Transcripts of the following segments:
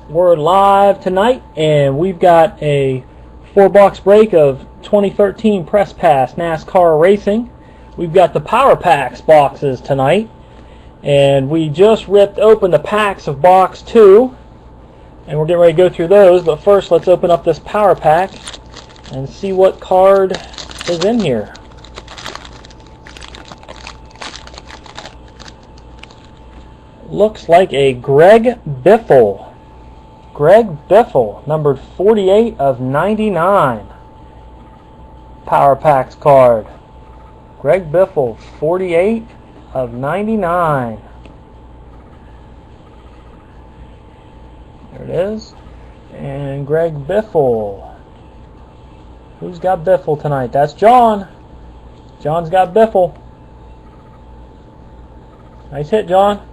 We're live tonight, and we've got a 4-box break of 2013 Press Pass NASCAR Racing. We've got the Power Packs boxes tonight, and we just ripped open the packs of box 2, and we're getting ready to go through those. But first, let's open up this Power Pack and see what card is in here. Looks like a Greg Biffle. Greg Biffle, numbered 48 of 99. Power Packs card. Greg Biffle, 48 of 99. There it is. And Greg Biffle. Who's got Biffle tonight? That's John. John's got Biffle. Nice hit, John.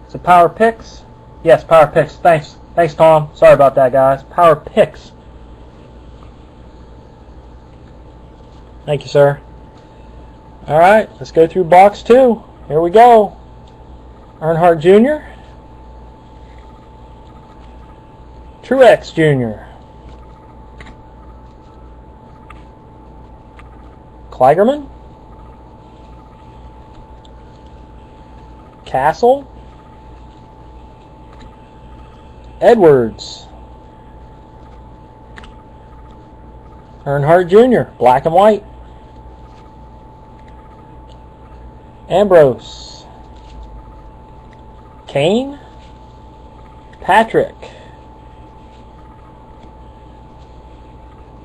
It's a Power Picks. Yes, Power Picks. Thanks, Tom. Sorry about that, guys. Power Picks. Thank you, sir. All right, let's go through box 2. Here we go. Earnhardt Jr. Truex Jr. Kligerman. Castle. Edwards. Earnhardt Jr. Black and white. Ambrose. Kane. Patrick.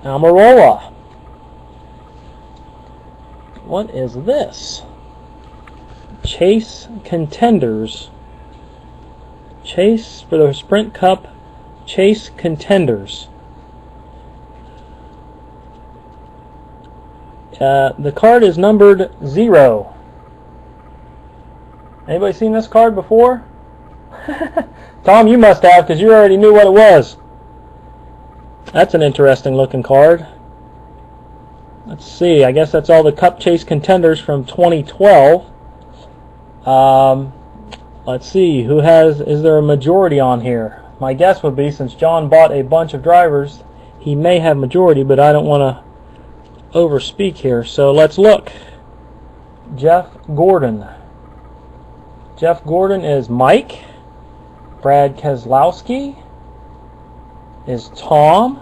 Almirola. What is this? Chase Contenders. Chase for the Sprint Cup. Chase Contenders. The card is numbered 0. Anybody seen this card before? Tom, you must have, because you already knew what it was. That's an interesting looking card. Let's see. I guess that's all the Cup Chase Contenders from 2012. Let's see, is there a majority on here? My guess would be, since John bought a bunch of drivers, he may have majority, but I don't want to overspeak here. So let's look. Jeff Gordon. Jeff Gordon is Mike. Brad Keselowski is Tom.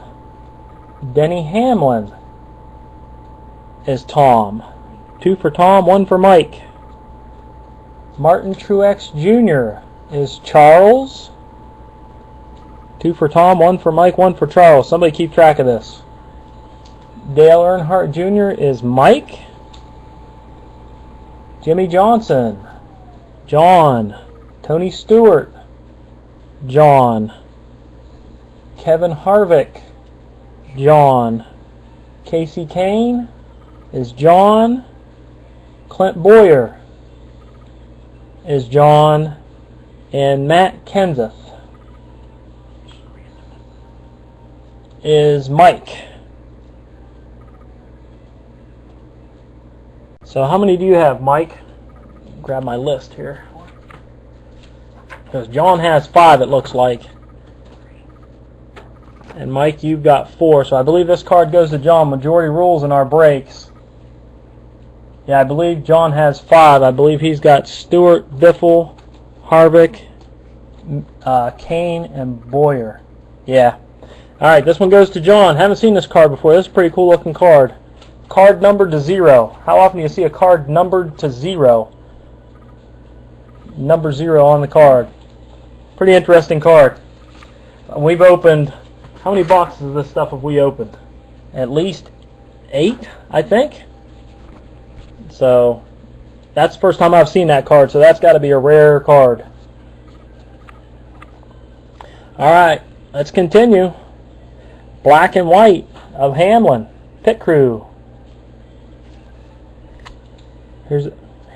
Denny Hamlin is Tom. 2 for Tom, 1 for Mike. Martin Truex Jr. is Charles. 2 for Tom, 1 for Mike, 1 for Charles. Somebody keep track of this. Dale Earnhardt Jr. is Mike. Jimmy Johnson. John. Tony Stewart. John. Kevin Harvick. John. Casey Kane is John. Clint Boyer is John, and Matt Kenseth is Mike. So how many do you have, Mike? Grab my list here. Because John has 5, it looks like. And Mike, you've got 4. So I believe this card goes to John. Majority rules in our breaks. Yeah, I believe John has 5. I believe he's got Stewart, Biffle, Harvick, Kane, and Boyer. Yeah. Alright, this one goes to John. Haven't seen this card before. This is a pretty cool looking card. Card numbered to 0. How often do you see a card numbered to 0? Number 0 on the card. Pretty interesting card. We've opened... How many boxes of this stuff have we opened? At least 8, I think. So, that's the first time I've seen that card, so that's got to be a rare card. Alright, let's continue. Black and white of Hamlin. Pit crew. Here's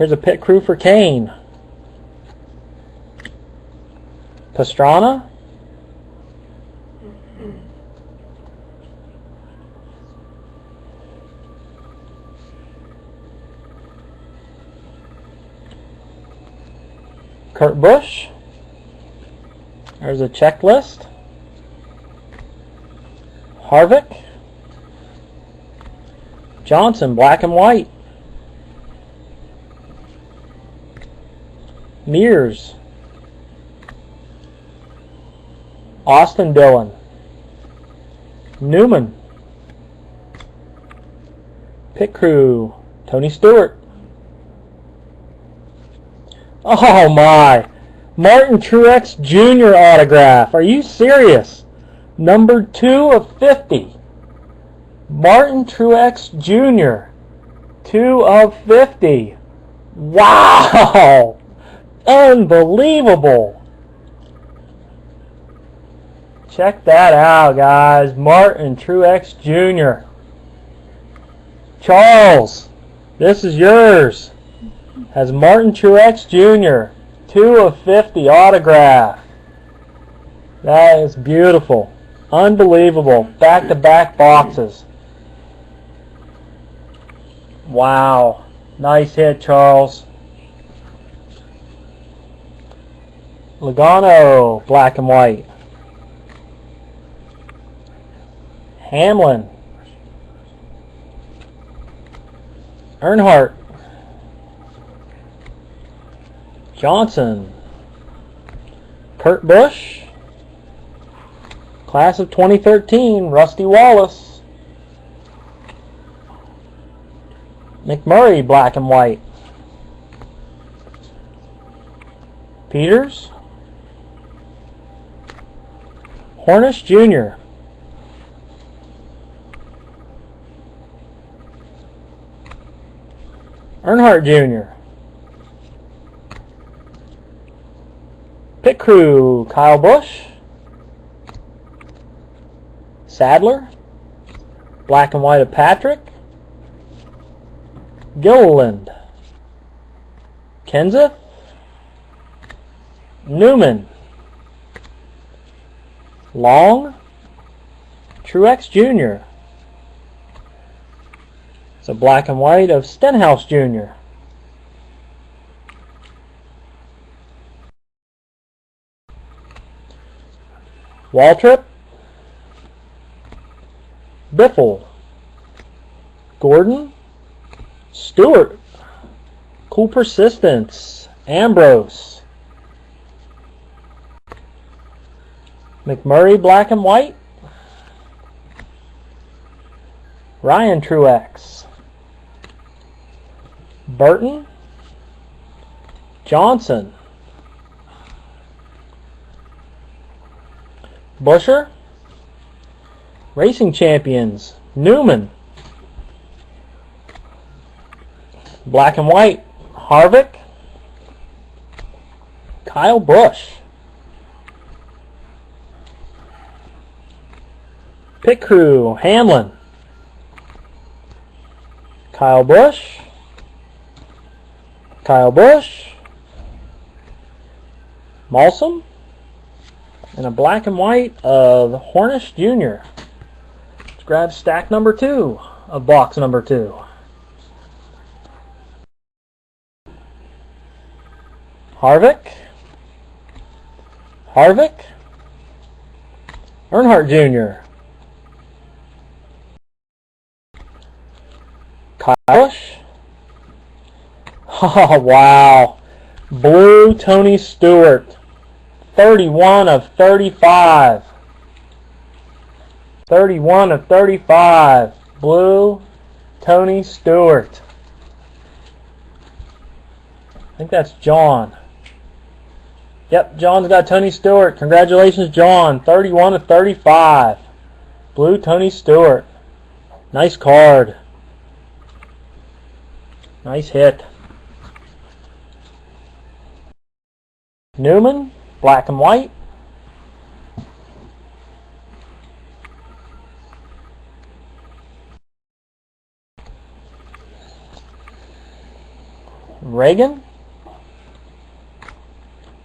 a pit crew for Kane. Pastrana. Kurt Busch. There's a checklist. Harvick. Johnson, black and white. Mears. Austin Dillon. Newman. Pit crew. Tony Stewart. Oh my! Martin Truex Jr. autograph. Are you serious? Number 2 of 50. Martin Truex Jr. 2 of 50. Wow! Unbelievable! Check that out, guys. Martin Truex Jr. Charles, this is yours. Has Martin Truex Jr. 2 of 50 autograph. That is beautiful. Unbelievable. Back-to-back boxes. Wow. Nice hit, Charles. Logano, black and white. Hamlin. Earnhardt. Johnson. Kurt Busch. Class of 2013, Rusty Wallace. McMurray, black and white. Peters. Hornish Jr. Earnhardt Jr. Pit crew, Kyle Busch. Sadler. Black and white of Patrick. Gilliland. Kenseth. Newman. Long. Truex Jr. It's a black and white of Stenhouse Jr. Waltrip. Biffle. Gordon. Stewart. Cool Persistence. Ambrose. McMurray, black and white. Ryan Truex. Burton. Johnson. Busher. Racing Champions. Newman. Black and white. Harvick. Kyle Busch. Pit crew. Hamlin. Kyle Busch. Kyle Busch. Malsum. And a black and white of Hornish Jr. Let's grab stack number 2 of box number 2. Harvick. Harvick. Earnhardt Jr. Kyle Busch. Oh, wow. Blue Tony Stewart. 31 of 35. 31 of 35. Blue Tony Stewart. I think that's John. Yep, John's got Tony Stewart. Congratulations, John. 31 of 35. Blue Tony Stewart. Nice card. Nice hit. Newman, black and white. Reagan.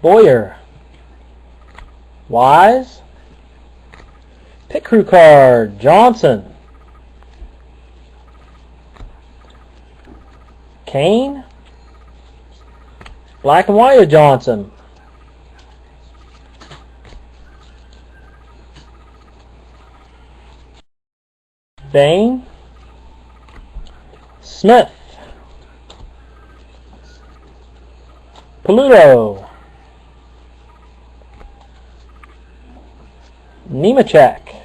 Boyer. Wise. Pit crew card. Johnson. Kane. Black and white of Johnson. Bain. Smith. Peludo. Nemechek.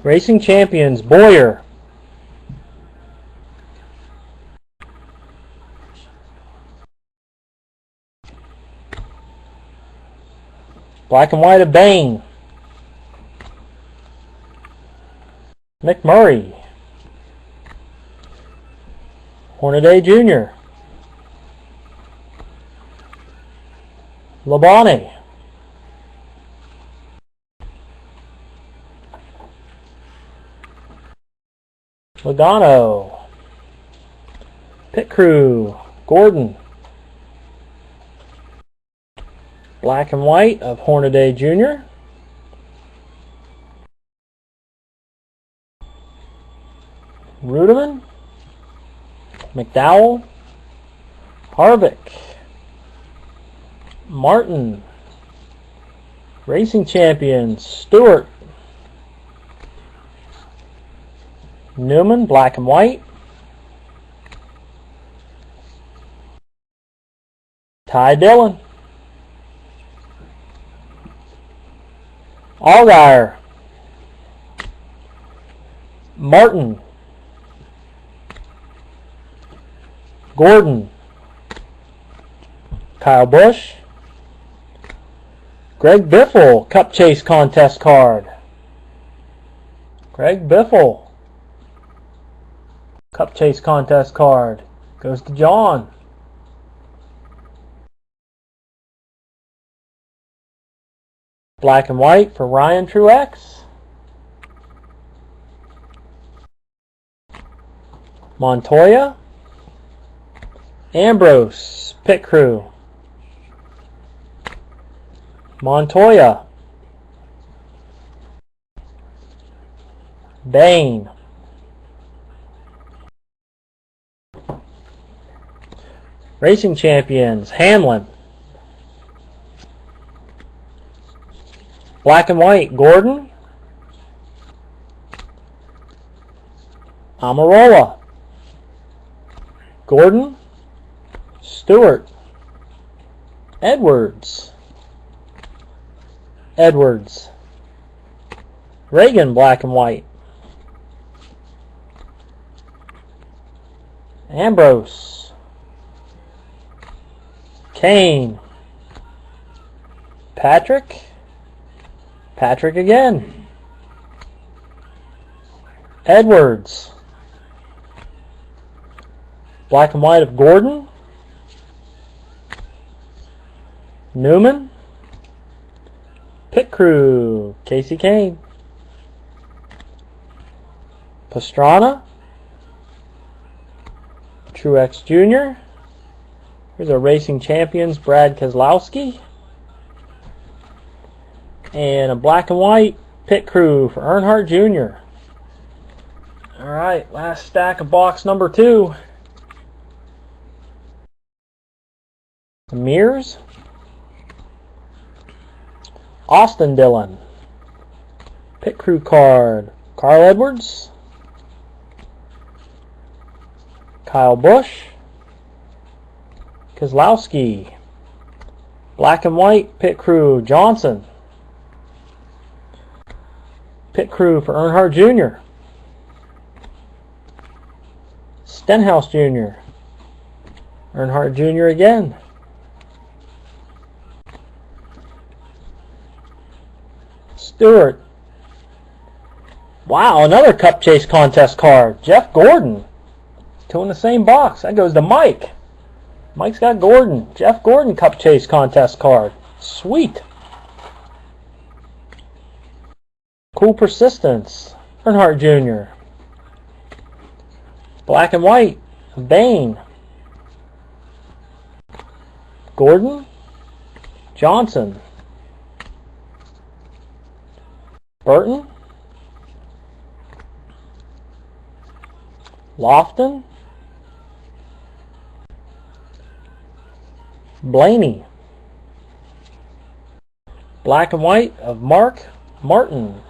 Racing Champions, Boyer. Black and white of Bain. McMurray. Hornaday Jr. Labonte. Logano. Pit Crew, Gordon. Black and white of Hornaday Jr. Ruderman. McDowell. Harvick. Martin. Racing Champions, Stewart. Newman, black and white. Ty Dillon. Allgaier. Martin. Gordon. Kyle Busch. Greg Biffle, Cup Chase Contest card. Greg Biffle. Cup Chase Contest card. Goes to John. Black and white for Ryan Truex. Montoya. Ambrose, Pit Crew. Montoya. Bain. Racing Champions, Hamlin. Black and white, Gordon. Amarola. Gordon. Stewart. Edwards. Edwards. Reagan, black and white. Ambrose. Kane. Patrick. Patrick again. Edwards. Black and white of Gordon. Newman. Pit Crew, Casey Kane. Pastrana. Truex Jr. Here's our Racing Champions, Brad Keselowski. And a black and white Pit Crew for Earnhardt Jr. Alright, last stack of box number 2. Mears. Austin Dillon. Pit Crew card, Carl Edwards. Kyle Busch. Keselowski. Black and white Pit Crew, Johnson. Pit Crew for Earnhardt Jr. Stenhouse Jr. Earnhardt Jr. again. Stewart. Wow, another Cup Chase Contest card. Jeff Gordon. 2 in the same box. That goes to Mike. Mike's got Gordon. Jeff Gordon Cup Chase Contest card. Sweet. Cool Persistence. Earnhardt Jr. Black and white. Bain. Gordon. Johnson. Burton. Lofton. Blaney. Black and white of Mark Martin.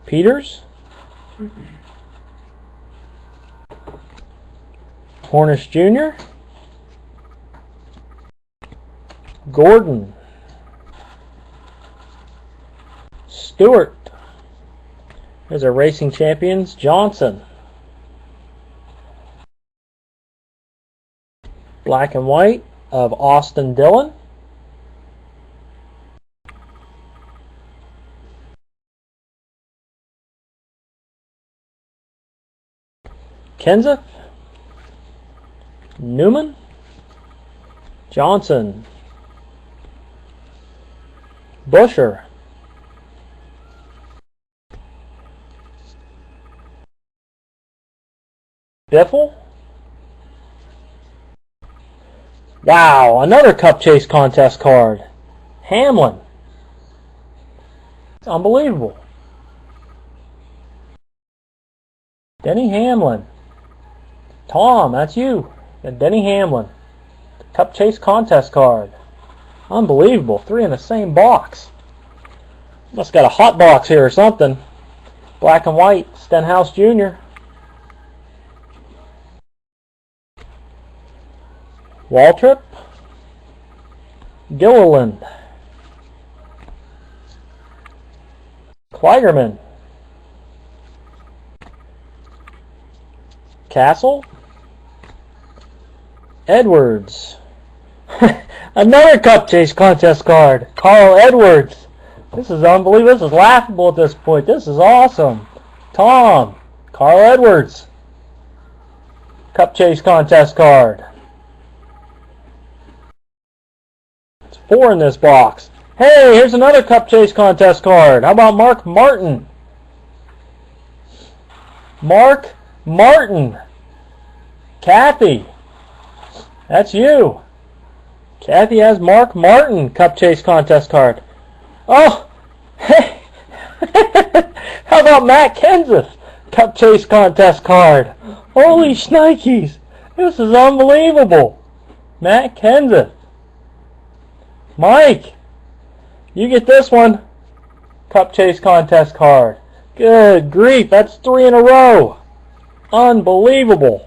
Peters. Hornish Jr. Gordon. Stewart. There's our racing champions. Johnson. Black and white of Austin Dillon. Kenseth. Newman. Johnson. Busher. Biffle. Wow, another Cup Chase contest card. Hamlin. It's unbelievable. Denny Hamlin. Tom, that's you. And Denny Hamlin. Cup Chase contest card. Unbelievable. 3 in the same box. Must got a hot box here or something. Black and white. Stenhouse Jr. Waltrip. Gilliland. Kligerman. Castle. Edwards. Another Cup Chase contest card. Carl Edwards. This is unbelievable. This is laughable at this point. This is awesome. Tom. Carl Edwards. Cup Chase contest card. It's 4 in this box. Hey, here's another Cup Chase contest card. How about Mark Martin? Mark Martin. Kathy. That's you. Kathy has Mark Martin Cup Chase contest card. Oh, hey. How about Matt Kenseth Cup Chase contest card? Holy shnikes. This is unbelievable. Matt Kenseth. Mike, you get this one. Cup Chase contest card. Good grief, that's 3 in a row. Unbelievable.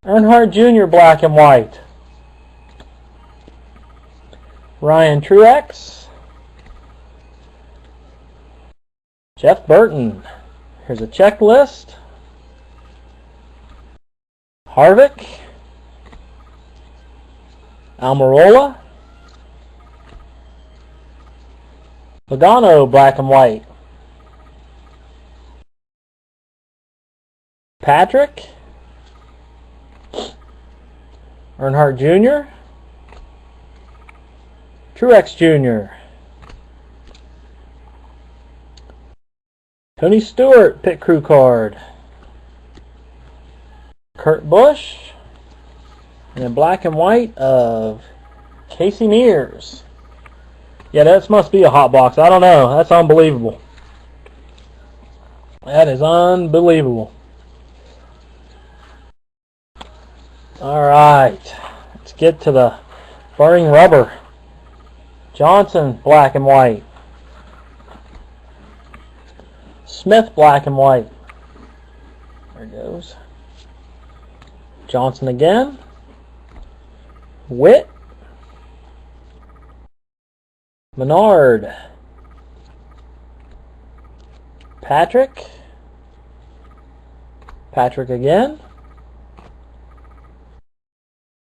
Earnhardt Jr. black and white. Ryan Truex. Jeff Burton. Here's a checklist. Harvick. Almirola. Logano black and white. Patrick. Earnhardt Jr. Truex Jr. Tony Stewart pit crew card. Kurt Busch. And then black and white of Casey Mears. Yeah, that must be a hot box. I don't know. That's unbelievable. That is unbelievable. Alright. Let's get to the burning rubber. Johnson, black and white. Smith, black and white. There it goes. Johnson again. Witt. Menard. Patrick. Patrick again.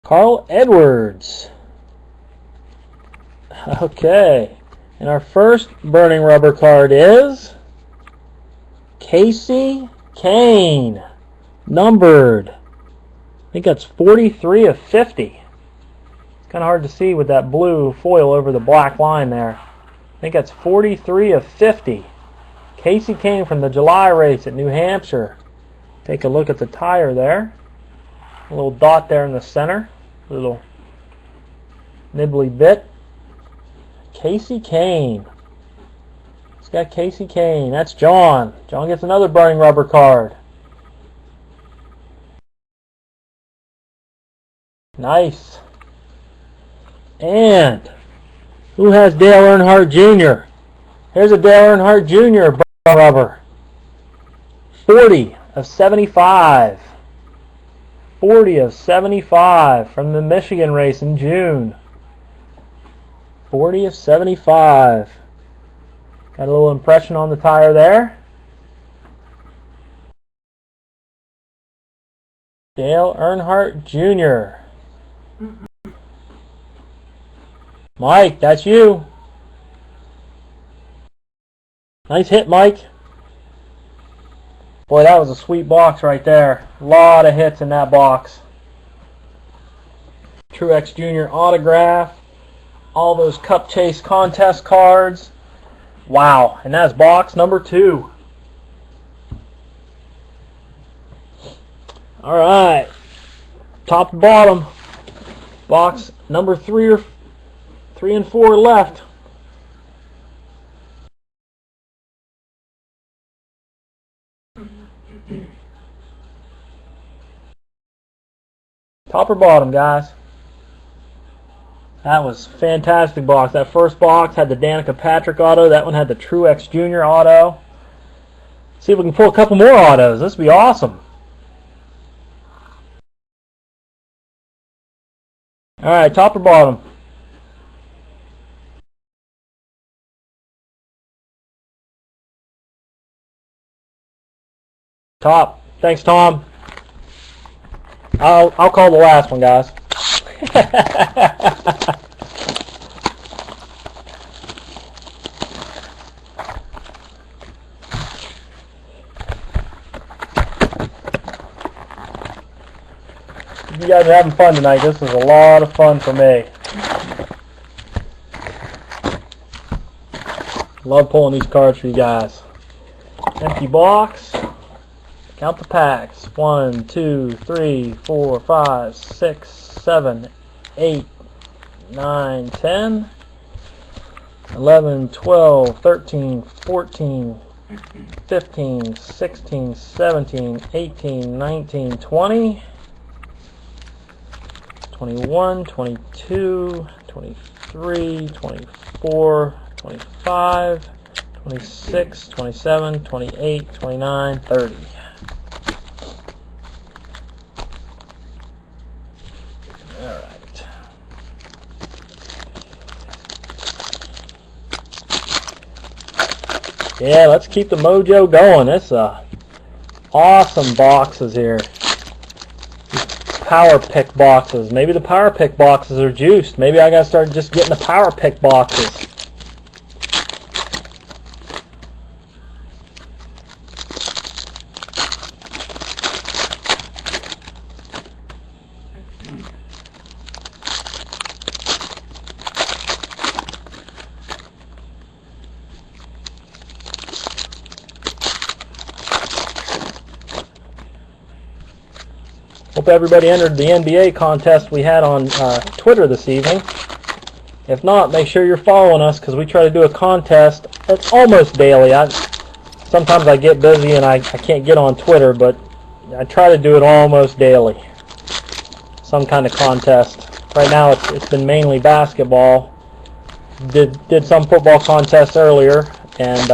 Carl Edwards. Okay. And our first burning rubber card is Casey Kane. Numbered. I think that's 43 of 50. It's kind of hard to see with that blue foil over the black line there. I think that's 43 of 50. Casey Kane from the July race at New Hampshire. Take a look at the tire there. A little dot there in the center. A little nibbly bit. Casey Kane. It's got Casey Kane. That's John. John gets another burning rubber card. Nice. And who has Dale Earnhardt Jr.? Here's a Dale Earnhardt Jr. rubber. 40 of 75. 40 of 75 from the Michigan race in June. 40 of 75. Got a little impression on the tire there. Dale Earnhardt Jr. Mike, that's you. Nice hit, Mike. Boy, that was a sweet box right there. A lot of hits in that box. Truex Jr. autograph. All those Cup Chase contest cards. Wow, and that's box number 2. All right, top to bottom. Box number 3 and 4 left. Top or bottom, guys? That was a fantastic box. That first box had the Danica Patrick auto. That one had the Truex Jr. auto. See if we can pull a couple more autos. This would be awesome. All right, top or bottom? Top. Thanks, Tom. I'll call the last one, guys. You guys are having fun tonight. This is a lot of fun for me. Love pulling these cards for you guys. Empty box. Count the packs. 1, 2, 3, 4, 5, 6, 7, 8, 9, 10, 11, 12, 13, 14, 15, 16, 17, 18, 19, 20, 21, 22, 23, 24, 25, 26, 27, 28, 29, 30. Yeah, let's keep the mojo going. It's awesome boxes here. Power pick boxes. Maybe the power pick boxes are juiced. Maybe I gotta start just getting the power pick boxes. Hope everybody entered the NBA contest we had on Twitter this evening. If not, make sure you're following us because we try to do a contest. It's almost daily. Sometimes I get busy and I can't get on Twitter, but I try to do it almost daily. Some kind of contest. Right now it's been mainly basketball. Did some football contests earlier, and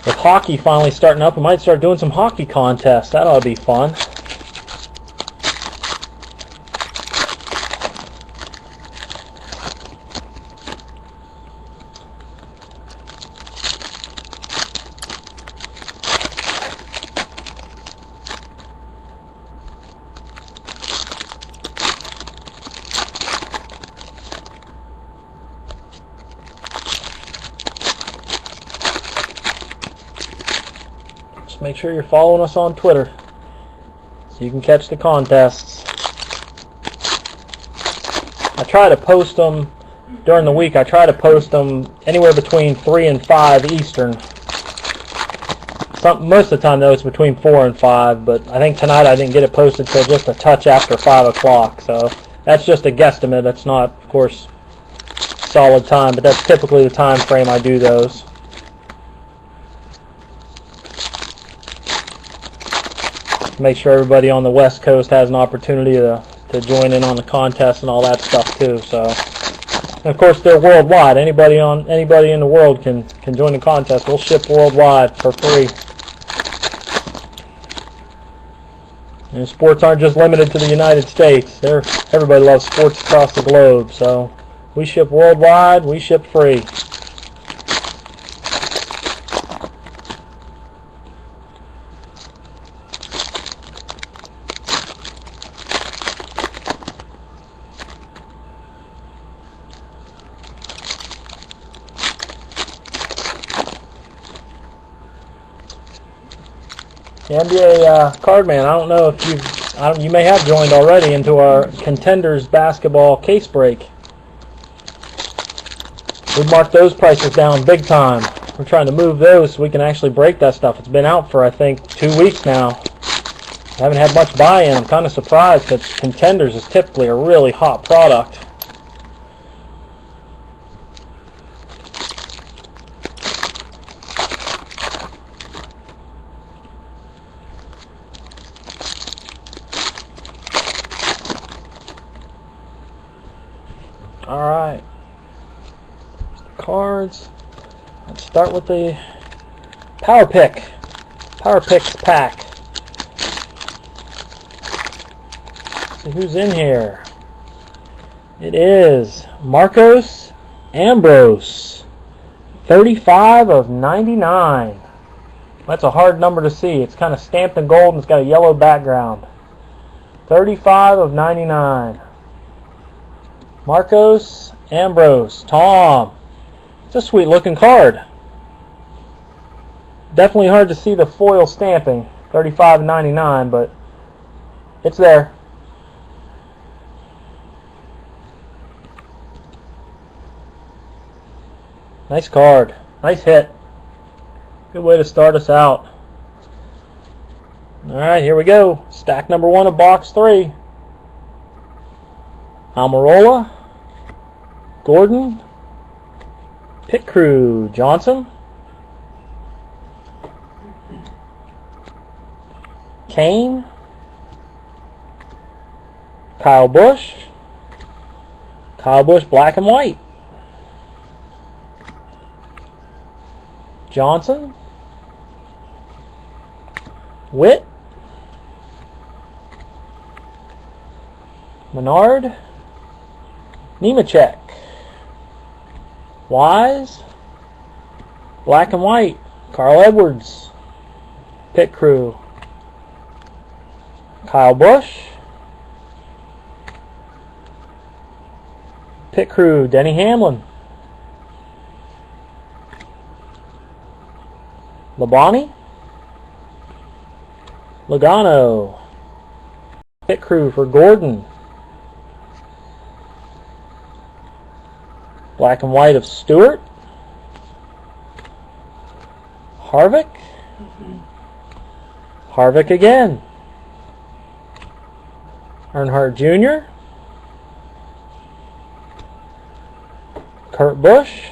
with hockey finally starting up, we might start doing some hockey contests. That ought to be fun. Make sure you're following us on Twitter so you can catch the contests. I try to post them during the week. I try to post them anywhere between 3 and 5 Eastern. Most of the time, though, it's between 4 and 5, but I think tonight I didn't get it posted till just a touch after 5 o'clock, so that's just a guesstimate. That's not, of course, solid time, but that's typically the time frame I do those. Make sure everybody on the West Coast has an opportunity to join in on the contest and all that stuff too. So And of course, they're worldwide. Anybody in the world can join the contest. We'll ship worldwide for free. And sports aren't just limited to the United States. Everybody loves sports across the globe. So we ship worldwide. We ship free. The NBA card man, I don't know if you may have joined already into our Contenders basketball case break. We've marked those prices down big time. We're trying to move those so we can actually break that stuff. It's been out for, I think, 2 weeks now. I haven't had much buy-in. I'm kind of surprised because Contenders is typically a really hot product. Alright, cards. Let's start with the Power Pick. Power Picks pack. See who's in here. It is Marcos Ambrose. 35 of 99. That's a hard number to see. It's kind of stamped in gold and it's got a yellow background. 35 of 99. Marcos Ambrose. Tom. It's a sweet looking card. Definitely hard to see the foil stamping. 35.99, but it's there. Nice card. Nice hit. Good way to start us out. Alright, here we go. Stack number 1 of box 3. Almirola, Gordon, Pit Crew, Johnson, Kane, Kyle Busch black and white, Johnson, Witt, Menard, Nemechek, Wise, black and white, Carl Edwards, Pit Crew, Kyle Busch, Pit Crew, Denny Hamlin, Labonte, Logano, Pit Crew for Gordon, black and white of Stewart, Harvick, Harvick again, Earnhardt Jr., Kurt Busch,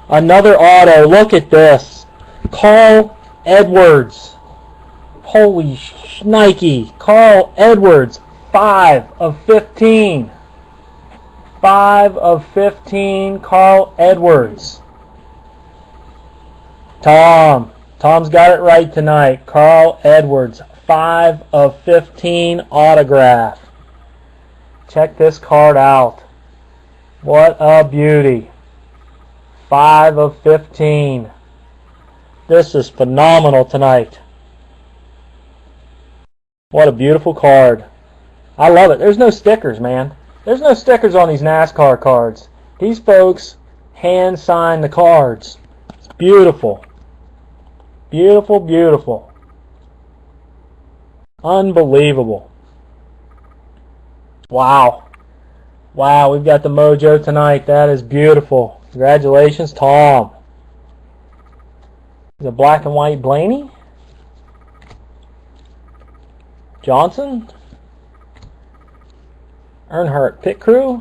another auto. Look at this. Carl Edwards. Holy shnikey. Carl Edwards. 5 of 15. 5 of 15. Carl Edwards. Tom's got it right tonight. Carl Edwards. 5 of 15 autograph. Check this card out. What a beauty. 5 of 15. This is phenomenal tonight. What a beautiful card. I love it. There's no stickers, man. There's no stickers on these NASCAR cards. These folks hand sign the cards. It's beautiful. Beautiful, beautiful. Unbelievable. Wow. Wow, we've got the mojo tonight. That is beautiful. Congratulations, Tom. The black and white Blaney. Johnson. Earnhardt Pit Crew.